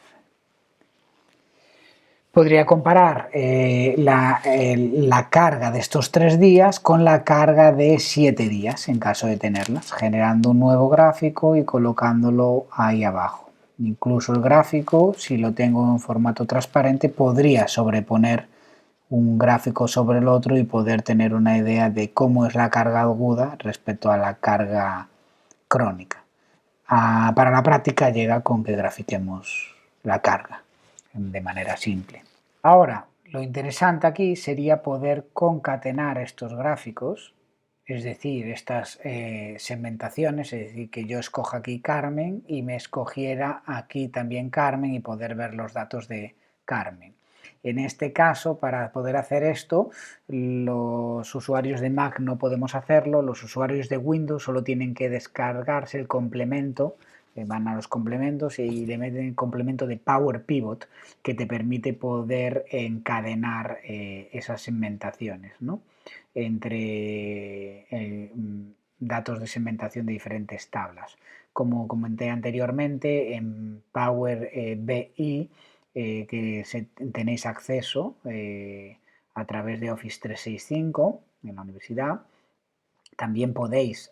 Podría comparar la carga de estos 3 días con la carga de 7 días, en caso de tenerlas, generando un nuevo gráfico y colocándolo ahí abajo. Incluso el gráfico, si lo tengo en formato transparente, podría sobreponer un gráfico sobre el otro y poder tener una idea de cómo es la carga aguda respecto a la carga crónica. Para la práctica llega con que grafiquemos la carga de manera simple. Ahora, lo interesante aquí sería poder concatenar estos gráficos, es decir, estas segmentaciones, es decir, que yo escoja aquí Carmen y me escogiera aquí también Carmen y poder ver los datos de Carmen. En este caso, para poder hacer esto, los usuarios de Mac no podemos hacerlo, los usuarios de Windows solo tienen que descargarse el complemento, van a los complementos y le meten el complemento de Power Pivot, que te permite poder encadenar esas segmentaciones, ¿no?, entre datos de segmentación de diferentes tablas. Como comenté anteriormente, en Power BI, que tenéis acceso a través de Office 365 en la universidad, también podéis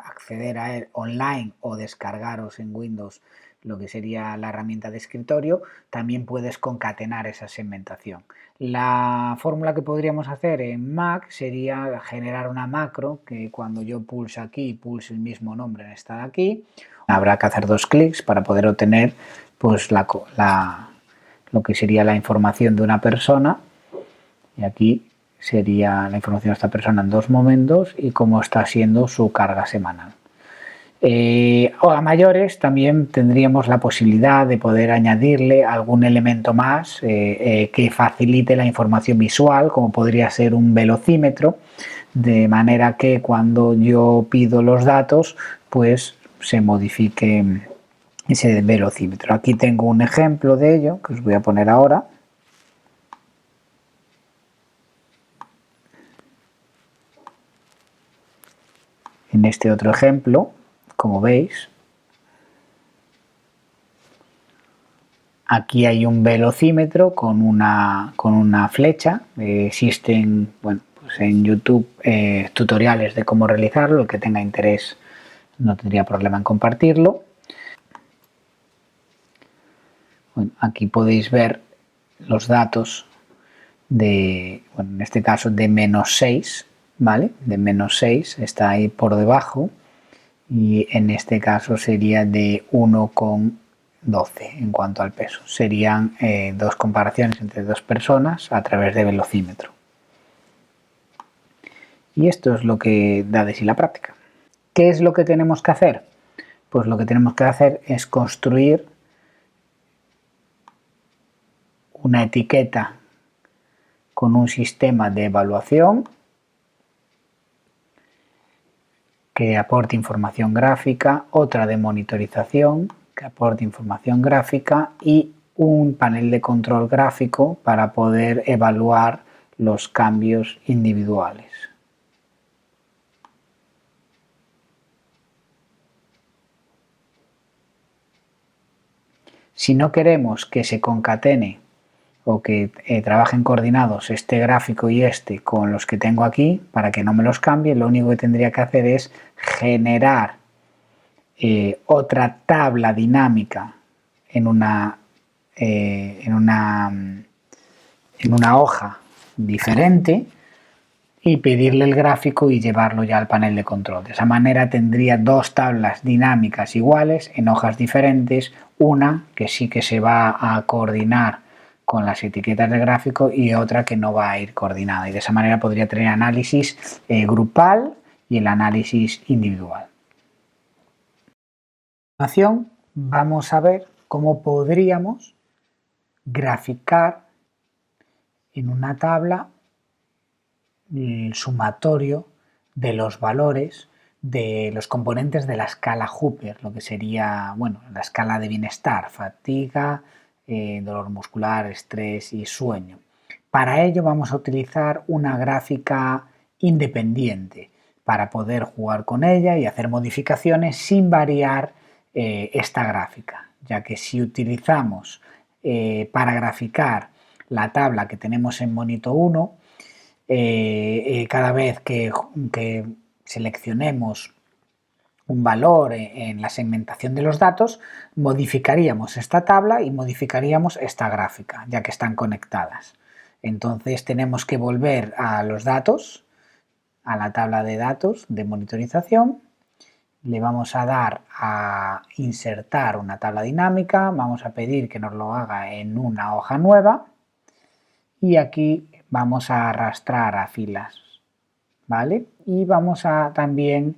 acceder a él online o descargaros en Windows lo que sería la herramienta de escritorio. También puedes concatenar esa segmentación. La fórmula que podríamos hacer en Mac sería generar una macro que cuando yo pulse aquí, pulse el mismo nombre en esta de aquí. Habrá que hacer 2 clics para poder obtener pues, lo que sería la información de una persona, y aquí sería la información de esta persona en 2 momentos y cómo está siendo su carga semanal. O a mayores también tendríamos la posibilidad de poder añadirle algún elemento más que facilite la información visual, como podría ser un velocímetro, de manera que cuando yo pido los datos pues se modifique ese velocímetro. Aquí tengo un ejemplo de ello que os voy a poner ahora. En este otro ejemplo, como veis, aquí hay un velocímetro con una flecha. Existen, bueno, pues en YouTube tutoriales de cómo realizarlo. El que tenga interés no tendría problema en compartirlo. Bueno, aquí podéis ver los datos de, bueno, en este caso de -6, ¿vale? De -6 está ahí por debajo, y en este caso sería de 1,12 en cuanto al peso. Serían 2 comparaciones entre 2 personas a través de velocímetro. Y esto es lo que da de sí la práctica. ¿Qué es lo que tenemos que hacer? Pues lo que tenemos que hacer es construir una etiqueta con un sistema de evaluación que aporte información gráfica, otra de monitorización que aporte información gráfica y un panel de control gráfico para poder evaluar los cambios individuales. Si no queremos que se concatene o que trabajen coordinados este gráfico y este con los que tengo aquí, para que no me los cambie, lo único que tendría que hacer es generar otra tabla dinámica en una hoja diferente y pedirle el gráfico y llevarlo ya al panel de control. De esa manera tendría 2 tablas dinámicas iguales en hojas diferentes, una que sí que se va a coordinar con las etiquetas de gráfico y otra que no va a ir coordinada, y de esa manera podría tener análisis grupal y el análisis individual. A continuación vamos a ver cómo podríamos graficar en una tabla el sumatorio de los valores de los componentes de la escala Hooper, lo que sería, bueno, la escala de bienestar: fatiga, dolor muscular, estrés y sueño. Para ello vamos a utilizar una gráfica independiente para poder jugar con ella y hacer modificaciones sin variar esta gráfica, ya que si utilizamos para graficar la tabla que tenemos en Monito 1, cada vez que seleccionemos un valor en la segmentación de los datos, modificaríamos esta tabla y modificaríamos esta gráfica, ya que están conectadas. Entonces tenemos que volver a los datos, a la tabla de datos de monitorización, le vamos a dar a insertar una tabla dinámica, vamos a pedir que nos lo haga en una hoja nueva y aquí vamos a arrastrar a filas, ¿vale? Y vamos a también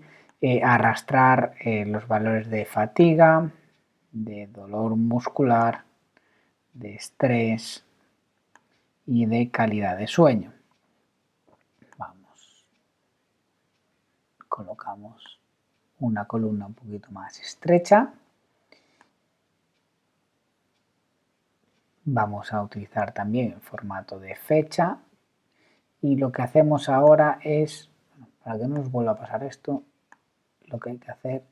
arrastrar los valores de fatiga, de dolor muscular, de estrés y de calidad de sueño. Vamos, colocamos una columna un poquito más estrecha. Vamos a utilizar también el formato de fecha y lo que hacemos ahora es, para que no nos vuelva a pasar esto, lo que hay que hacer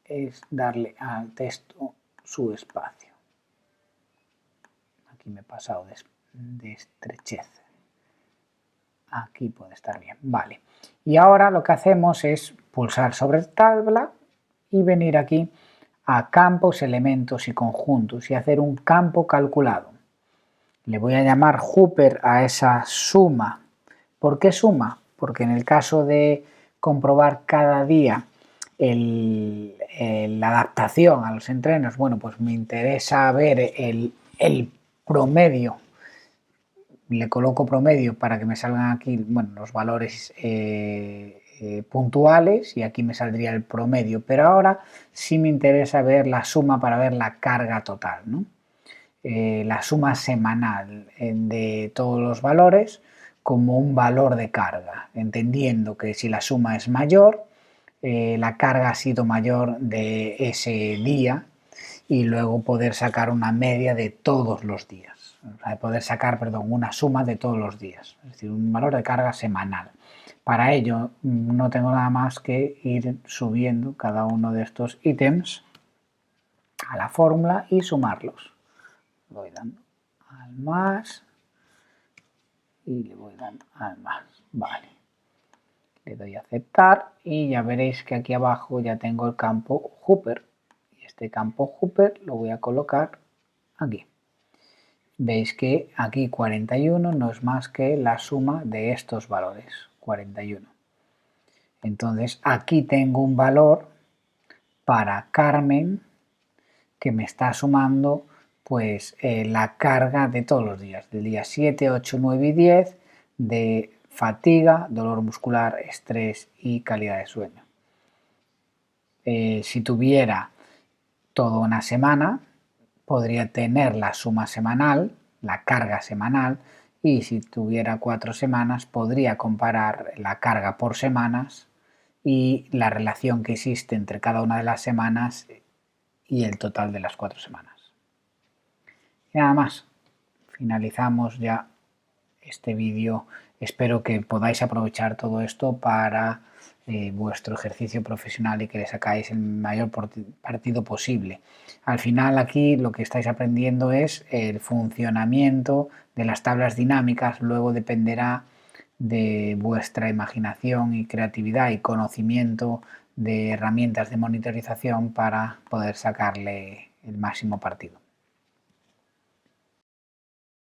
es darle al texto su espacio. Aquí me he pasado de estrechez. Aquí puede estar bien, vale. Y ahora lo que hacemos es pulsar sobre tabla y venir aquí a campos, elementos y conjuntos y hacer un campo calculado. Le voy a llamar Hooper a esa suma. ¿Por qué suma? Porque en el caso de comprobar cada día la adaptación a los entrenos, bueno, pues me interesa ver el promedio. Le coloco promedio para que me salgan aquí, bueno, los valores puntuales y aquí me saldría el promedio, pero ahora sí me interesa ver la suma para ver la carga total, ¿no? La suma semanal de todos los valores como un valor de carga, entendiendo que si la suma es mayor, la carga ha sido mayor de ese día y luego poder sacar una media de todos los días. Poder sacar, perdón, una suma de todos los días, es decir, un valor de carga semanal. Para ello no tengo nada más que ir subiendo cada uno de estos ítems a la fórmula y sumarlos. Voy dando al más y le voy dando al más. Vale. Le doy a aceptar y ya veréis que aquí abajo ya tengo el campo Hooper. Y este campo Hooper lo voy a colocar aquí. Veis que aquí 41 no es más que la suma de estos valores, 41. Entonces aquí tengo un valor para Carmen que me está sumando pues la carga de todos los días, del día 7, 8, 9 y 10 de fatiga, dolor muscular, estrés y calidad de sueño. Si tuviera toda una semana, podría tener la suma semanal, la carga semanal, y si tuviera 4 semanas, podría comparar la carga por semanas y la relación que existe entre cada una de las semanas y el total de las 4 semanas. Y nada más, finalizamos ya este vídeo. Espero que podáis aprovechar todo esto para vuestro ejercicio profesional y que le sacáis el mayor partido posible. Al final aquí lo que estáis aprendiendo es el funcionamiento de las tablas dinámicas, luego dependerá de vuestra imaginación y creatividad y conocimiento de herramientas de monitorización para poder sacarle el máximo partido.